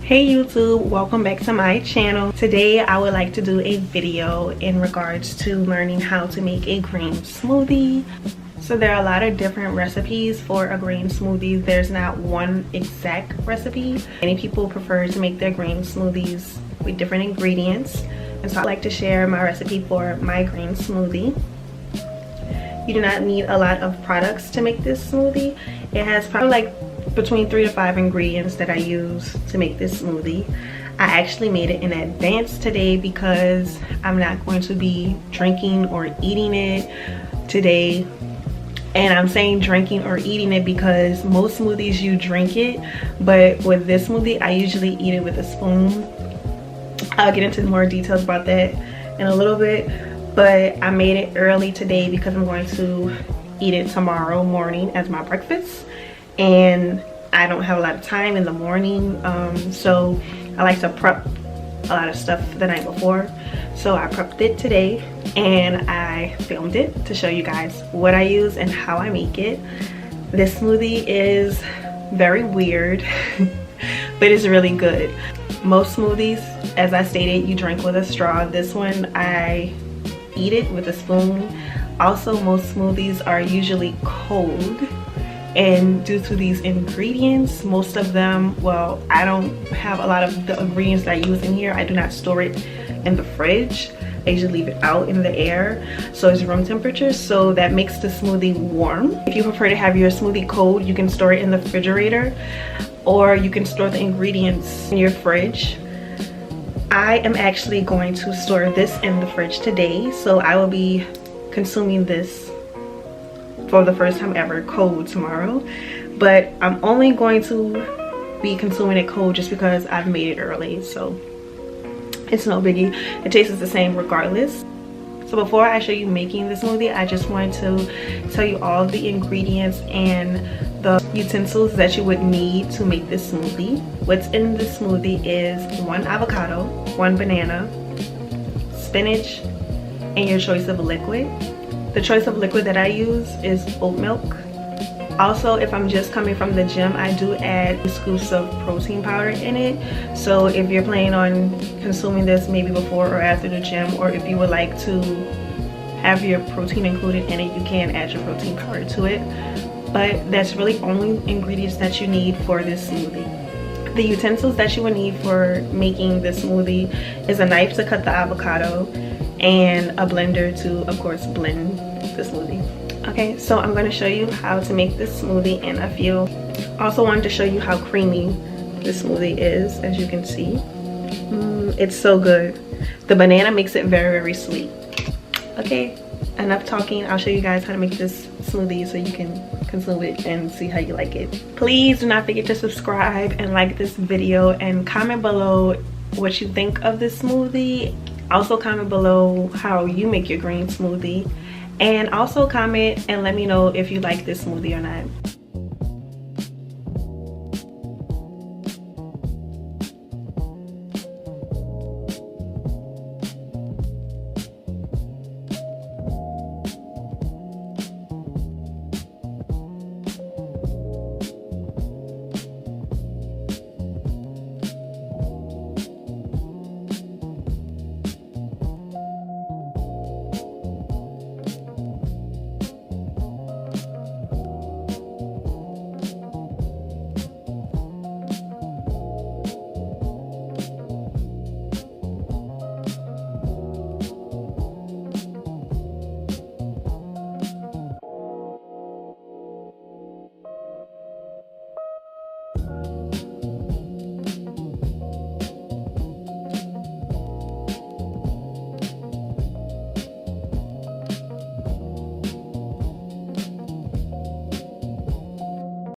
Hey YouTube, welcome back to my channel. Today I would like to do a video in regards to learning how to make a green smoothie. So there are a lot of different recipes for a green smoothie. There's not one exact recipe. Many people prefer to make their green smoothies with different ingredients, and so I'd like to share my recipe for my green smoothie. You do not need a lot of products to make this smoothie. It has probably like between 3 to 5 ingredients that I use to make this smoothie. I actually made it in advance today because I'm not going to be drinking or eating it today. And I'm saying drinking or eating it because most smoothies you drink it, but with this smoothie I usually eat it with a spoon. I'll get into more details about that in a little bit, but I made it early today because I'm going to eat it tomorrow morning as my breakfast, and I don't have a lot of time in the morning, so I like to prep a lot of stuff the night before. So I prepped it today and I filmed it to show you guys what I use and how I make it. This smoothie is very weird but it's really good. Most smoothies, as I stated, you drink with a straw. This one I eat it with a spoon. Also, most smoothies are usually cold, and due to these ingredients, most of them, well, I don't have a lot of the ingredients that I use in here. I do not store it in the fridge. I usually leave it out in the air, so it's room temperature, so that makes the smoothie warm. If you prefer to have your smoothie cold, you can store it in the refrigerator, or you can store the ingredients in your fridge. I am actually going to store this in the fridge today, so I will be consuming this for the first time ever cold tomorrow, but I'm only going to be consuming it cold just because I've made it early, so it's no biggie. It tastes the same regardless. So before I show you making the smoothie, I just wanted to tell you all the ingredients and the utensils that you would need to make this smoothie. What's in the smoothie is 1 avocado, 1 banana, spinach, and your choice of liquid. The choice of liquid that I use is oat milk. Also, if I'm just coming from the gym, I do add scoops of protein powder in it. So if you're planning on consuming this maybe before or after the gym, or if you would like to have your protein included in it, you can add your protein powder to it. But that's really only ingredients that you need for this smoothie. The utensils that you will need for making this smoothie is a knife to cut the avocado and a blender to, of course, blend the smoothie. Okay, so I'm going to show you how to make this smoothie in a few. Also wanted to show you how creamy this smoothie is. As you can see, it's so good. The banana makes it very, very sweet. Okay, enough talking. I'll show you guys how to make this smoothie so you can consume it and see how you like it. Please do not forget to subscribe and like this video, and comment below what you think of this smoothie. Also comment below how you make your green smoothie, and also comment and let me know if you like this smoothie or not.